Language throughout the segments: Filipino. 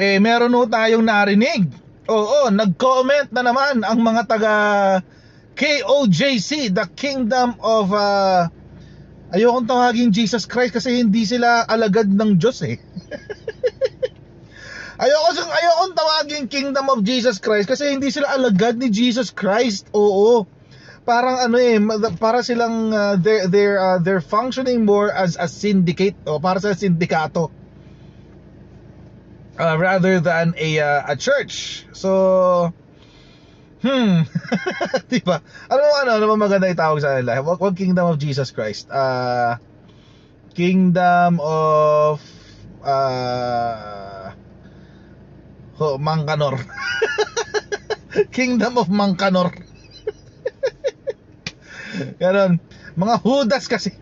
Meron ho tayong narinig. Oo, nag-comment na naman ang mga taga KOJC, the Kingdom of ayokong tawagin Jesus Christ kasi hindi sila alagad ng Diyos eh. Ayokong tawagin Kingdom of Jesus Christ kasi hindi sila alagad ni Jesus Christ. Oo. Parang ano eh, para silang they're functioning more as a syndicate o para sa sindikato. Rather than a church. So diba? Ano ba maganda itawag sa kanila? Wag Kingdom of Jesus Christ. Kingdom of Mangkanor. Kingdom of Mangkanor. Ganon. Mga Judas kasi.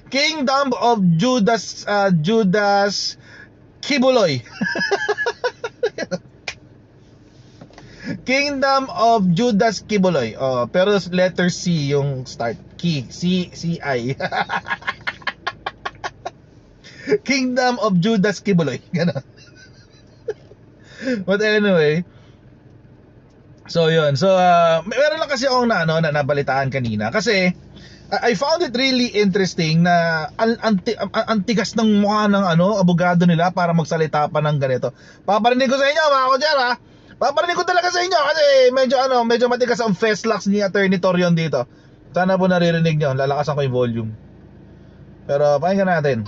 Kingdom of Judas Kibuloy. Kingdom of Judas Kibuloy. Pero letter C yung start. C-I. Kingdom of Judas Kibuloy. Ganon. But anyway, so yun. So meron lang kasi akong nabalitaan kanina kasi I found it really interesting na ang tigas ng mukha ng abogado nila para magsalita pa ng ganito. Paparinig ko sa inyo mga kudyar ha. Paparinig ko talaga sa inyo kasi medyo matigas ang festlocks ni Attorney Torion dito. Sana po naririnig nyo, lalakasan ko yung volume. Pero pakinggan natin.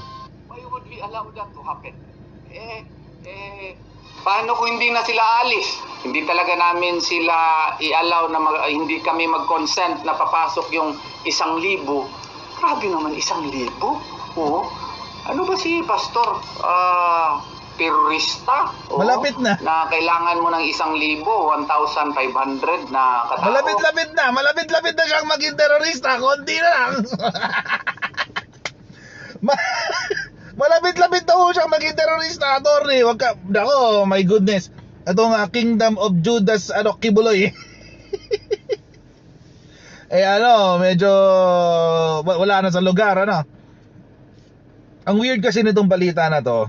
Why would we allow that to happen? Paano kung hindi na sila alis? Hindi talaga namin sila i-allow na hindi kami mag-consent na papasok yung 1,000. Grabe naman 1,000. Oo. Ano ba si Pastor? Terorista? Oo. Malapit na. Na kailangan mo ng 1,000, 1,500 na katao. Malapit na siyang maging terorista. Konti na lang. Malapit na ho siyang maging terorista, attorney. Wag ka, nako, my goodness. Ito nga, Kingdom of Judas, Kibuloy. Medyo wala na sa lugar, Ang weird kasi nitong balita na to.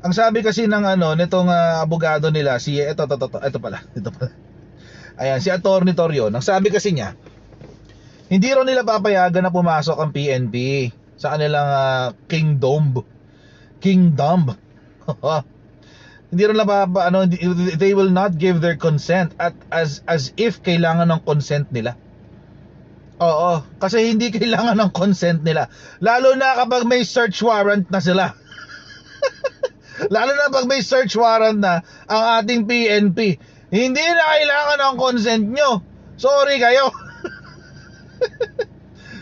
Ang sabi kasi ng nitong abogado nila, ito pala. Ayan, si Attorney Torion. Ang sabi kasi niya, hindi raw nila papayagan na pumasok ang PNP sa kanilang kingdom. Hindi rin they will not give their consent as if kailangan ng consent nila. Oo, kasi hindi kailangan ng consent nila. Lalo na kapag may search warrant na sila. Lalo na pag may search warrant na ang ating PNP. Hindi na kailangan ng consent nyo. Sorry kayo.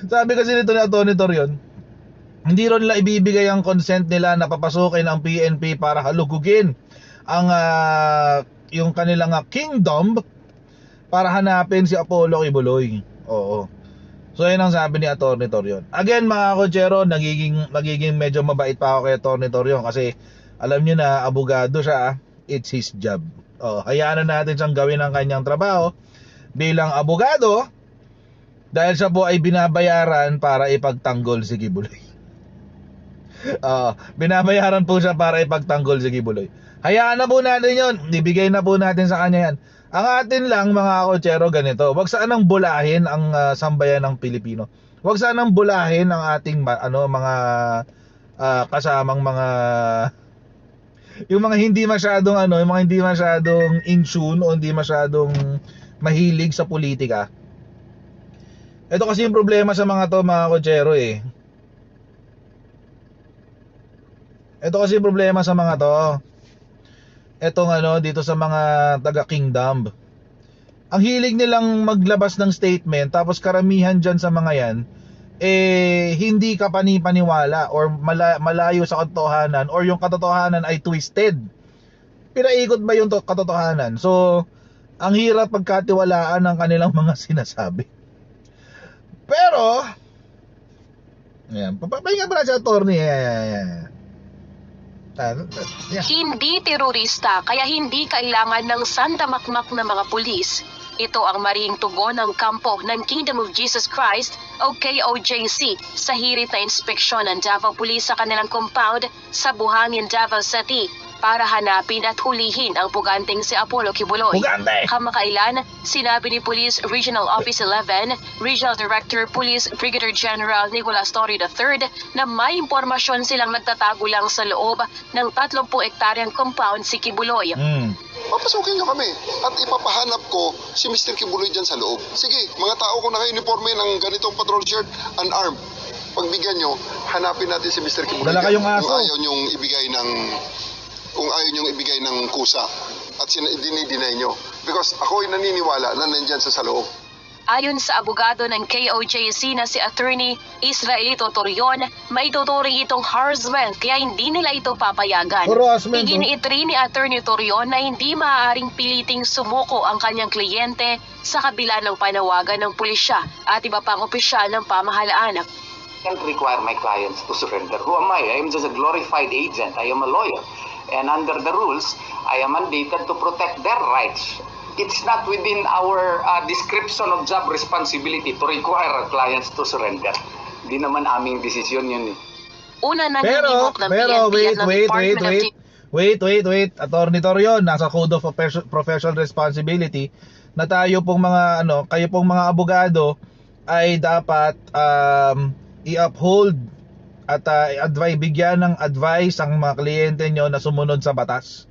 Sabi kasi nito ni Atty. Torion, hindi ron nila ibibigay ang consent nila na papasukin ang PNP para halugugin ang yung kanilang kingdom para hanapin si Apollo Kibuloy. Oo. So yun ang sabi ni Atty. Torion. Again mga kochero, magiging medyo mabait pa ako kay Atty. Torion kasi alam nyo na abogado siya. It's his job. Hayaan na natin siyang gawin ang kanyang trabaho bilang abogado dahil siya po ay binabayaran para ipagtanggol si Kibuloy. Binabayaran po siya para ipagtanggol si Kibuloy. Hayaan na po natin yun. Ibigay na po natin sa kanya yan. Ang atin lang mga kochero ganito, wag sanang bulahin ang sambayan ng Pilipino. Wag sanang bulahin ang ating mga kasamang mga yung mga hindi masyadong yung mga hindi masyadong in tune o hindi masyadong mahilig sa politika. Ito kasi yung problema sa mga to mga kochero Ito kasi yung problema sa mga to. Etong dito sa mga taga Kingdom. Ang hilig nilang maglabas ng statement tapos karamihan dyan sa mga yan hindi ka panipaniwala or malayo sa katotohanan or yung katotohanan ay twisted. Pinaikot ba yung katotohanan? So, ang hirap pagkatiwalaan ng kanilang mga sinasabi. Pero, ayan, papahinga ba na sa attorney? Ayan. Yeah. Hindi terorista kaya hindi kailangan ng sandamakmak na mga pulis. Ito ang maring tugon ng kampo ng Kingdom of Jesus Christ o KOJC sa hirit na inspeksyon ng Davao Police sa kanilang compound sa Buhangin, Davao City. para hanapin at hulihin ang puganteng si Apollo Kibuloy. Pugante! Kamakailan, sinabi ni Police Regional Office 11, Regional Director Police Brigadier General Nicolas Torre III na may impormasyon silang nagtatago lang sa loob ng 30 hektaryang compound si Kibuloy. Papasukin nyo kami at ipapahanap ko si Mr. Kibuloy dyan sa loob. Sige, mga tao ko naka-uniforme ng ganitong patrol shirt, unarmed. Pagbigyan nyo, hanapin natin si Mr. Kibuloy. Dala kayong aso. Kung ayaw nyong ibigay ng kusa at dinideny nyo. Because ako'y naniniwala na nandyan sa loob. Ayon sa abogado ng KOJC na si Attorney Israelito Torion, may tuturing itong harassment kaya hindi nila ito papayagan. Harassment, Iginiit rin ni Attorney Torion na hindi maaaring piliting sumuko ang kanyang kliyente sa kabila ng panawagan ng pulisya at iba pang opisyal ng pamahalaan. Can't require my clients to surrender. Who am I? I am just a glorified agent. I am a lawyer. And under the rules, I am mandated to protect their rights. It's not within our description of job responsibility to require our clients to surrender. Di naman aming desisyon yun eh. Una na Pero, ninihok ng PNP at ng Department of wait. Attorney Torion, nasa Code of Professional Responsibility na tayo pong mga, kayo pong mga abogado ay dapat i-uphold at bigyan ng advice ang mga kliyente nyo na sumunod sa batas.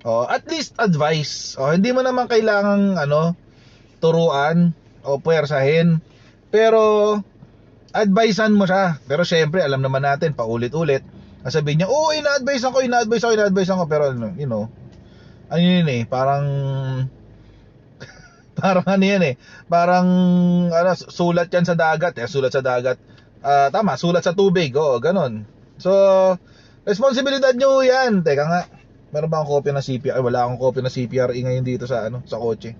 At least advice. Hindi mo naman kailangang turuan o puwersahin. Pero advisean mo siya. Pero syempre, alam naman natin paulit-ulit. Sabihin niya, ina-advise ako. Pero ano yun eh, parang sulat yan sa dagat. Sulat sa dagat. Tama, sulat sa tubig. Oo, ganun. So, responsibilidad nyo yan. Teka nga. Meron ba akong kopya ng CPR? Wala akong kopya ng CPRE ngayon dito sa kotse.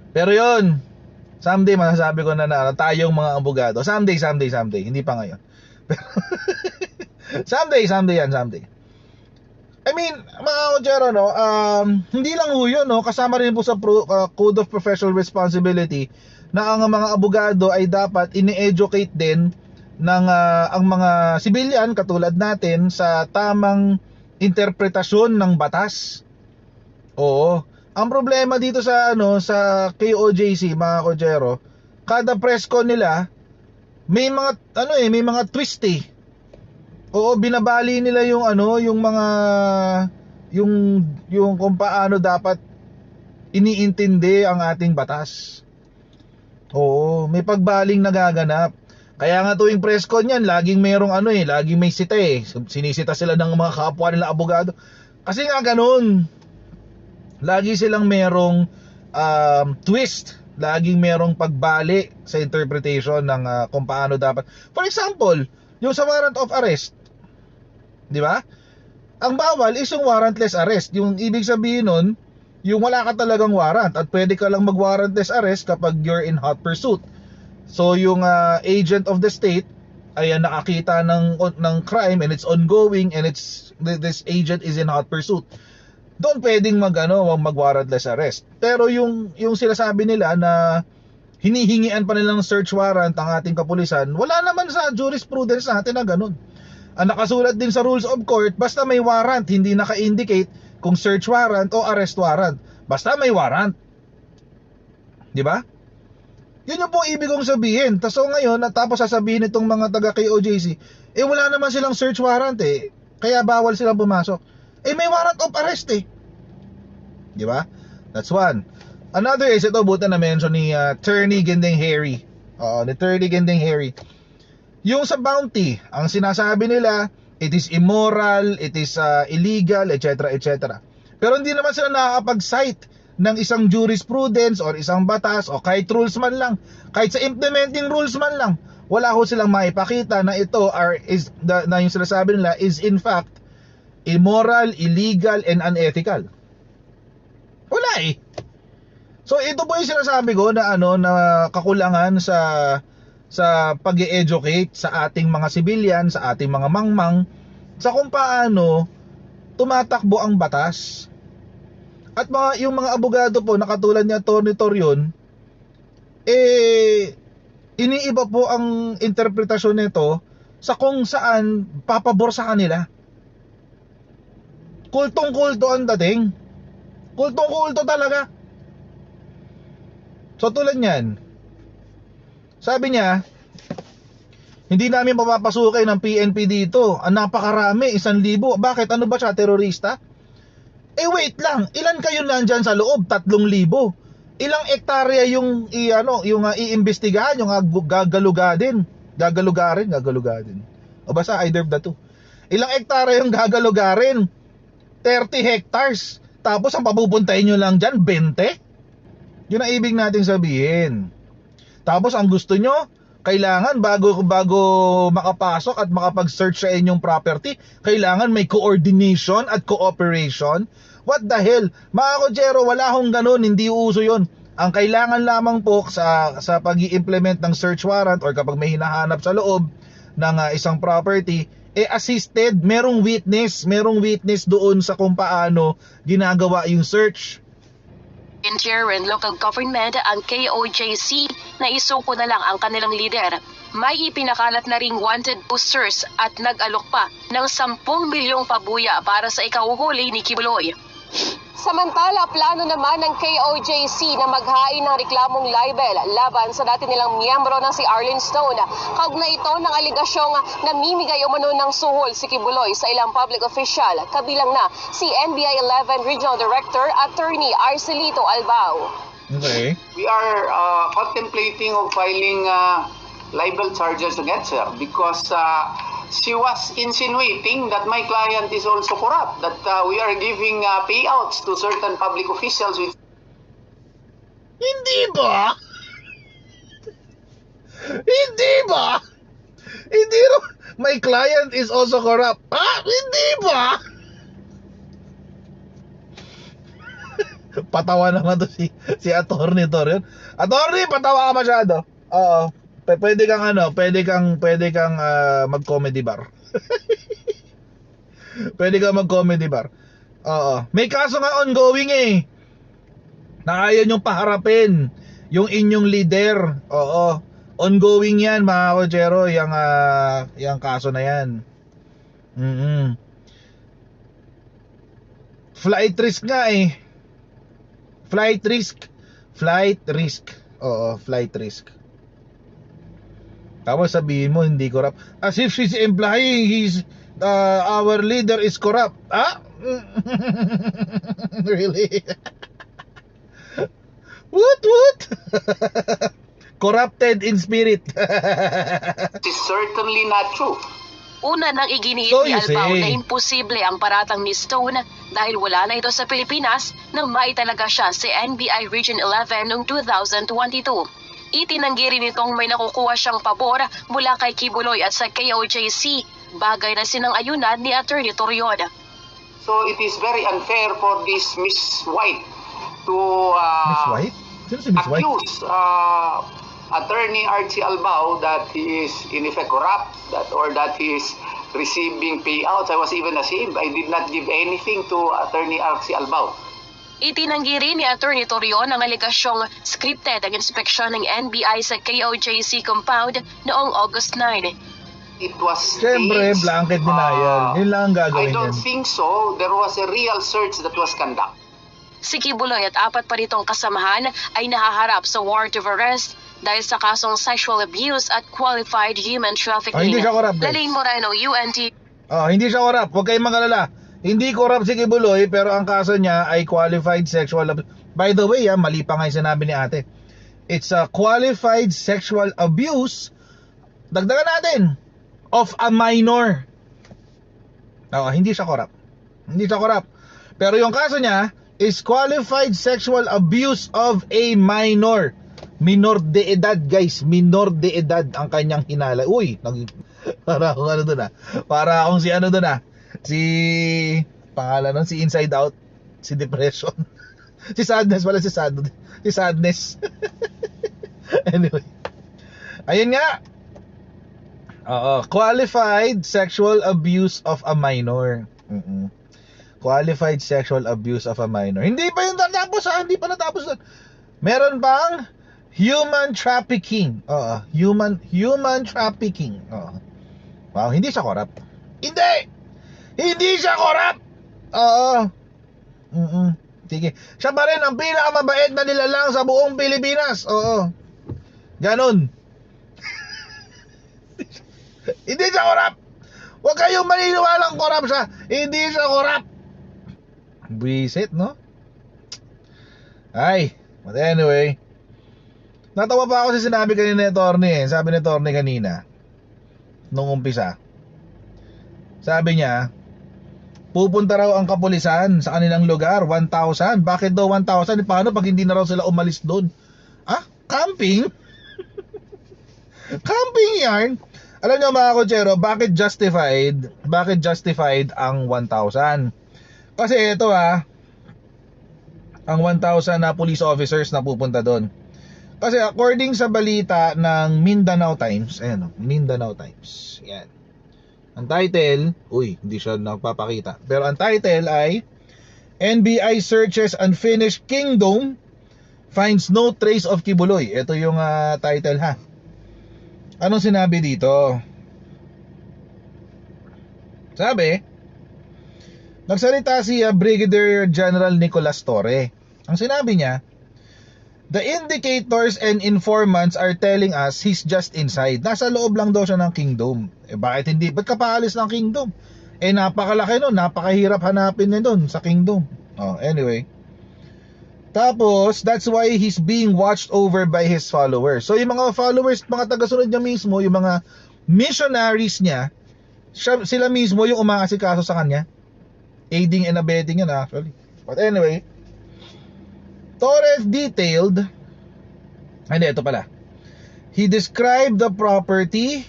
Pero yun, someday masasabi ko na tayong mga abogado. Someday. Hindi pa ngayon. Pero someday yan. I mean, mga kotsero, hindi lang ho yun, kasama rin po sa Code of Professional Responsibility na ang mga abogado ay dapat ini-educate din ng ang mga civilian katulad natin sa tamang interpretasyon ng batas. Oo. Ang problema dito sa sa KOJC, mga kotsero, kada press con nila may mga may mga twist eh. Oo, binabali nila yung kung paano dapat iniintindi ang ating batas. Oo, may pagbaling nagaganap. Kaya nga tuwing press con yan, laging merong laging may sita eh. Sinisita sila ng mga kapwa nila abogado. Kasi nga ganun. Lagi silang merong twist. Laging merong pagbali sa interpretation ng kung paano dapat. For example, yung sa warrant of arrest. Di ba? Ang bawal is yung warrantless arrest. Yung ibig sabihin nun, yung wala ka talagang warrant at pwede ka lang mag-warrantless arrest kapag you're in hot pursuit. So yung agent of the state ay nakakita ng crime and it's ongoing and this agent is in hot pursuit. Doon pwedeng mag-warrantless arrest. Pero yung sinasabi nila na hinihingian pa nilang search warrant ang ating kapulisan, wala naman sa jurisprudence natin na ganun. Ang nakasulat din sa rules of court, basta may warrant, hindi naka-indicate kung search warrant o arrest warrant. Basta may warrant. Di ba? Yun yung pong ibig kong sabihin. So ngayon, tapos sasabihin itong mga taga KOJC, wala naman silang search warrant eh. Kaya bawal silang pumasok. May warrant of arrest eh. Di ba? That's one. Another is, ito buta na mention ni Attorney Gending Harry. Ni Attorney Gending Harry. Yung sa bounty, ang sinasabi nila, it is immoral, it is illegal, etc. Pero hindi naman sila nakakapag-cite ng isang jurisprudence or isang batas o kahit rules man lang, kahit sa implementing rules man lang, wala ho silang maipakita na ito na yung sinasabi nila is in fact immoral, illegal, and unethical. Wala eh. So ito po yung sinasabi ko na na kakulangan sa pag-e-educate sa ating mga civilian, sa ating mga mangmang, sa kung paano tumatakbo ang batas. At yung mga abogado po na katulad ni Atty. Torion, iniiba po ang interpretasyon nito sa kung saan papabor sa kanila. Kultong-kulto ang dating. Kultong-kulto talaga. So tulad niyan, sabi niya, hindi namin papapasukin ng PNP dito. Ang napakarami, 1,000. Bakit? Ano ba siya, terorista? Eh wait lang, ilan kayo nandyan sa loob? 3,000. Ilang ektarya yung iimbestigahan, yung gagalugadin. O basta either of the two. Ilang ektarya yung gagalugarin? 30 hectares. Tapos ang papupuntahin nyo lang dyan, 20? Yun ang ibig nating sabihin. Tapos ang gusto nyo, kailangan bago makapasok at makapag-search sa inyong property, kailangan may coordination at cooperation. What the hell? Mga kotsero, wala akong ganun, hindi uso yun. Ang kailangan lamang po sa pag-i-implement ng search warrant or kapag may hinahanap sa loob ng isang property, assisted, merong witness doon sa kung paano ginagawa yung search. Interior and Local Government, ang KOJC, na isuko na lang ang kanilang leader. May ipinakalat na ring wanted posters at nag-alok pa ng 10 milyong pabuya para sa ikauhuli ni Kibuloy. Samantala, plano naman ng KOJC na maghain ng reklamong libel laban sa dati nilang miyembro na si Arlene Stone. Kaugnay ito ng aligasyong namimigay umano ng suhol si Kibuloy sa ilang public official, kabilang na si NBI 11 Regional Director Attorney Arcelito Albao. Okay. We are contemplating of filing libel charges against her because she was insinuating that my client is also corrupt, that we are giving payouts to certain public officials with... Hindi ba? Hindi ba? Hindi ro. My client is also corrupt. Hindi ba? Patawa naman to si Attorney Torion. Attorney, patawa ka masyado. Oo. Pwede kang mag-comedy bar. Pwede kang mag-comedy bar. Oo. May kaso nga ongoing na ayaw nyong paharapin yung inyong leader. Oo. Ongoing yan, mga kotsero, yung kaso na yan. Flight risk nga Flight risk. Oo, flight risk. Tapos sabihin mo hindi corrupt. As if she's implying our leader is corrupt. Really? What? Corrupted in spirit. It is certainly not true. Una nang iginiit So ni you Albao say. na imposible ang paratang ni Stone dahil wala na ito sa Pilipinas nang maitalaga siya sa NBI Region 11 noong 2022. Itinanggi rin itong may nakukuha siyang pabor mula kay Kibuloy at sa KOJC, bagay na sinang-ayunan ni Attorney Torion. So it is very unfair for this Miss White to Miss White? Sino si Miss White? accuse Attorney Archie Albao that he is in effect corrupt, that he is receiving payouts. I was even ashamed. I did not give anything to Attorney Archie Albao. Itinanggi rin ni Attorney Torion ang aligasyong scripted ang inspeksyon ng NBI sa KOJC compound noong August 9. It was Siyempre, staged. blanket denial. Yun lang ang I gagawin don't yan. think so. There was a real search that was conducted. Si Kibuloy at 4 pa nitong kasamahan ay nahaharap sa warrant of arrest dahil sa kasong sexual abuse at qualified human trafficking. Hindi siya corrupt, guys. Laline Moreno, UNT. Hindi siya corrupt. Huwag kayong mag-alala. Hindi corrupt si Kibuloy, pero ang kaso niya ay qualified sexual abuse. By the way, mali pa nga yung sinabi ni ate. It's a qualified sexual abuse, dagdagan natin, of a minor. Hindi siya corrupt. Hindi siya corrupt. Pero yung kaso niya is qualified sexual abuse of a minor. Minor de edad, guys. Minor de edad ang kanyang hinala. Para akong ano doon Para akong si ano doon Si pangalan nun, si Inside Out, si Depression. Si Sadness pala, si Sadness. Anyway. Ayun nga. Qualified sexual abuse of a minor. Qualified sexual abuse of a minor. Hindi pa yun natapos hindi pa natapos doon. Meron pang human trafficking. Human trafficking. Wow, hindi siya corrupt. Hindi siya corrupt. Oo. Sige. Siya pa rin ang pinakamabait na nilalang sa buong Pilipinas. Oo. Ganon. Hindi siya korap. Huwag kayong maniniwalang korap siya. Hindi siya korap. Buisit, no? Ay, but anyway, natawa pa ako sa sinabi kanina ni Torny eh. Sabi ni Torny kanina, nung umpisa, sabi niya, pupunta raw ang kapulisan sa kanilang lugar, 1,000. Bakit daw 1,000? Paano pag hindi na raw sila umalis doon? Ah, camping? Camping yarn? Alam niyo mga kotsero, bakit justified? Bakit justified ang 1,000? Kasi ito ang 1,000 na police officers na pupunta doon. Kasi according sa balita ng Mindanao Times, ayan Mindanao Times. Yan. Ang title, hindi siya nagpapakita. Pero ang title ay NBI searches unfinished Kingdom finds no trace of Kibuloy. Ito yung title ha. Anong sinabi dito? Sabi, nagsalita si Brigadier General Nicolas Torre. Ang sinabi niya, the indicators and informants are telling us he's just inside. Nasa loob lang daw siya ng Kingdom. Bakit hindi? Ba't ka paalis ng Kingdom? Napakalaki nun. Napakahirap hanapin niya dun sa Kingdom. Anyway. Tapos, that's why he's being watched over by his followers. So, yung mga followers, mga tagasunod niya mismo, yung mga missionaries niya, sila mismo yung umaasikaso sa kanya. Aiding and abetting yan actually. But anyway, Torres detailed, ito pala. He described the property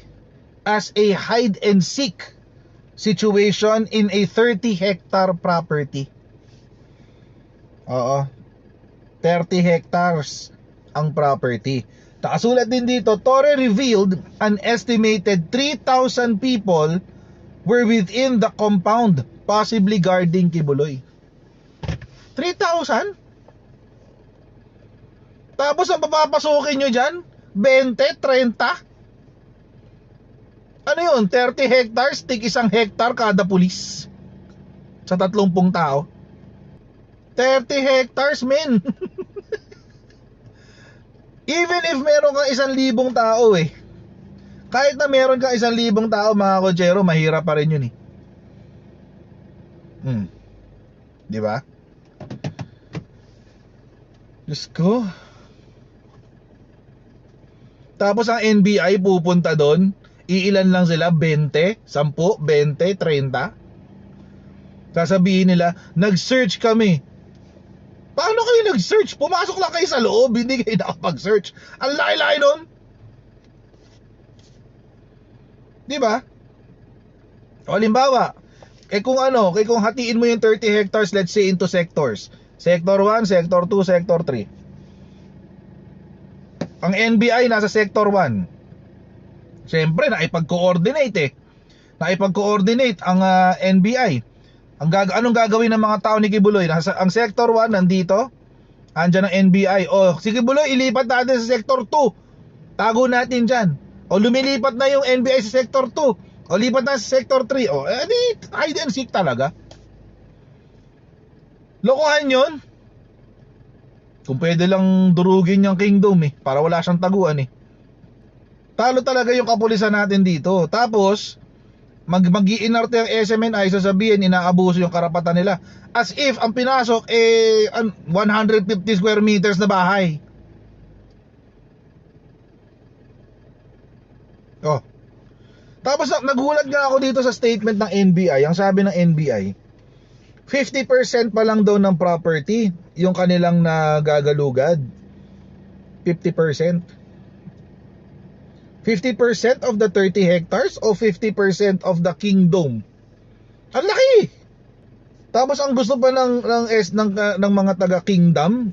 as a hide and seek situation in a 30-hectare property. 30 hectares ang property. Nakasulat din dito, Torre revealed an estimated 3,000 people were within the compound, possibly guarding Kibuloy. 3,000? Tapos ang papapasukin nyo dyan, 20, 30? Ano yun? 30 hectares, tig 1 hectare kada pulis sa 30 tao. 30 hectares, men. Even if meron kang 1,000 tao kahit na meron kang 1,000 tao mga kotsero, mahirap pa rin yun Di ba? Diyos ko. Tapos ang NBI pupunta doon, iilan lang sila, 20, 10, 20, 30. Sasabihin nila, nag-search kami. Paano kayo nag-search? Pumasok lang kayo sa loob, hindi kayo nakapag-search. Ang laki-laki nun. Di ba? O halimbawa, kung hatiin mo yung 30 hectares, let's say into sectors. Sector 1, Sector 2, Sector 3. Ang NBI nasa Sector 1. Siyempre, naipag-coordinate Naipag-coordinate ang NBI. Anong gagawin ng mga tao ni Kibuloy? Ang Sector 1 nandito, andyan ang NBI. Si Kibuloy, ilipat natin sa Sector 2. Tago natin dyan. Lumilipat na yung NBI sa Sector 2. Lipat na sa Sector 3. Hide and seek talaga. Lokohan yun. Kung pwede lang durugin yung Kingdom para wala siyang taguan Talo talaga yung kapulisan natin dito. Tapos mag-iinarte ang SMNI, sasabihin inaabuso yung karapatan nila. As if ang pinasok 150 square meters na bahay. Tapos nagulat nga ako dito sa statement ng NBI. Ang sabi ng NBI, 50% pa lang daw ng property yung kanilang nagagalugad. 50%. 50% of the 30 hectares o 50% of the Kingdom? Ang laki. Tapos ang gusto pa ng mga taga Kingdom,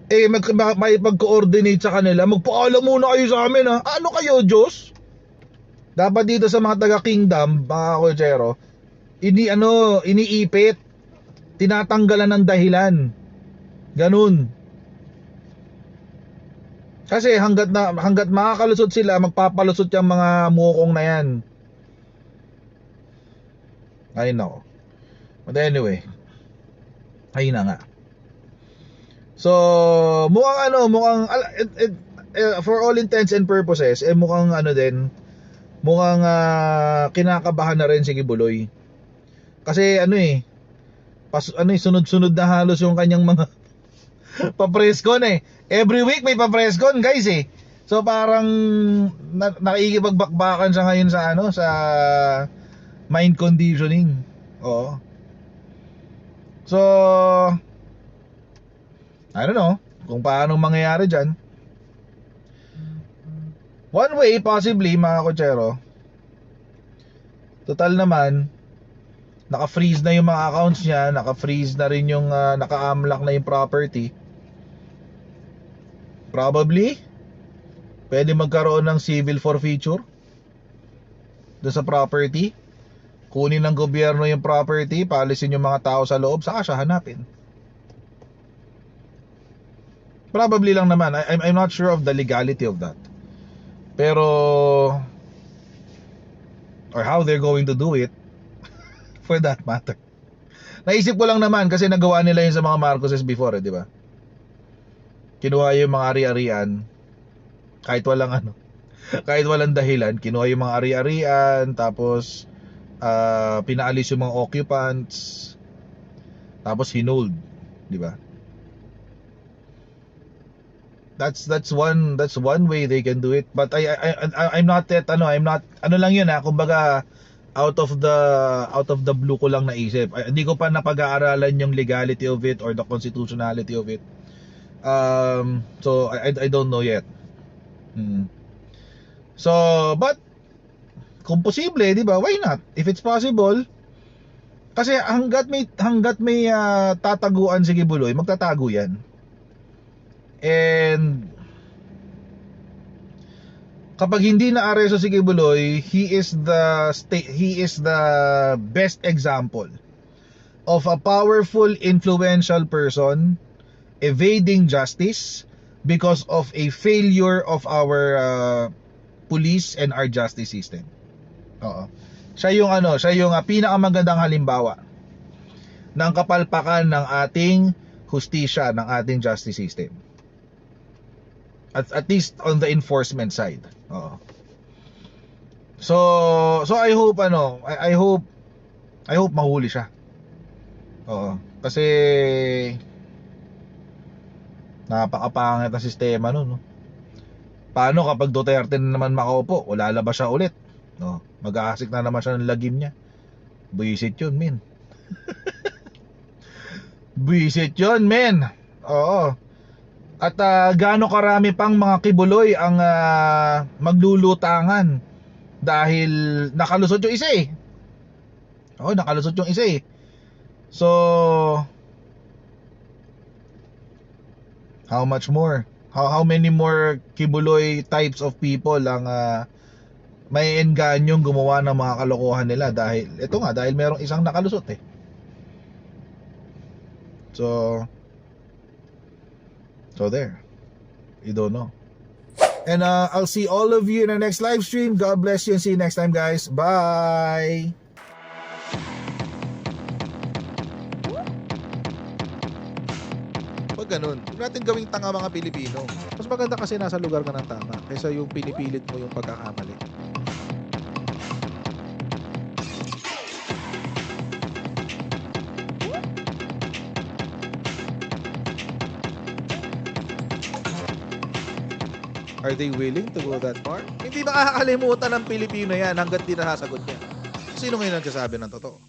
may pag-coordinate sa kanila. Magpaalam muna kayo sa amin Ano kayo, Diyos? Dapat dito sa mga taga Kingdom, mga kotsero, iniipit, tinatanggalan ng dahilan. Ganun. Kasi hanggat makakalusot sila, magpapalusot yung mga mukong na yan. I know. But anyway, ayun na nga. So, mukhang for all intents and purposes, mukhang mukhang kinakabahan na rin si Kibuloy. Kasi sunod-sunod na halos yung kanyang mga pa-presscon Every week may pa-presscon, guys So parang nakikipagbakbakan siya ngayon sa mind conditioning. Oo. So I don't know kung paano mangyayari dyan. One way, possibly, mga kotsero, total naman, naka-freeze na yung mga accounts niya, naka-freeze na rin yung, naka-amlock na yung property. Probably, pwede magkaroon ng civil forfeiture doon sa property. Kunin ng gobyerno yung property, paalisin yung mga tao sa loob, saka siya hanapin. Probably lang naman. I'm not sure of the legality of that. Pero or how they're going to do it for that matter. Naisip ko lang naman kasi nagawa nila yun sa mga Marcoses before, di ba? Kinuha yung mga ari-arian kahit walang dahilan, kinuha yung mga ari-arian, tapos pinaalis yung mga occupants, tapos hinold, di ba? That's one way they can do it, but I'm not that lang yun kumbaga out of the blue ko lang naisip. Hindi ko pa napag-aaralan yung legality of it or the constitutionality of it. So I don't know yet. So but kung posible, di ba, why not? If it's possible, kasi hanggat may tataguan si Kibuloy, magtatago yan. And kapag hindi na-aresto si Kibuloy, he is the best example of a powerful, influential person evading justice because of a failure of our police and our justice system. Oo. Siya yung pinakamagandang halimbawa ng kapalpakan ng ating hustisya, ng ating justice system. At least on the enforcement side. Oo. So I hope I hope mahuli siya. Oo. Kasi napakapangit na sistema no. Paano kapag Duterte na naman makaupo, lalabas siya ulit. No, mag-aasik na naman siya ng lagim niya. Buisit 'yun, men. Buisit 'yun, men. Oo. At gaano karami pang mga Kibuloy ang maglulutangan dahil nakalusot yung isa nakalusot yung isa So how much more? How many more Kibuloy types of people ang may enganyong gumawa ng mga kalokohan nila dahil merong isang nakalusot So there, you don't know. And I'll see all of you in the next live stream. God bless you and see you next time, guys. Bye. Pag ganun, huwag natin gawing tanga mga Pilipino. Mas maganda kasi nasa lugar ka ng tama kaysa yung pinipilit mo yung pagkakamali. Are they willing to go that far? Hindi nakakalimutan ng Pilipino yan hanggat di nasasagot niya. Sino ngayon nagsasabi ng totoo?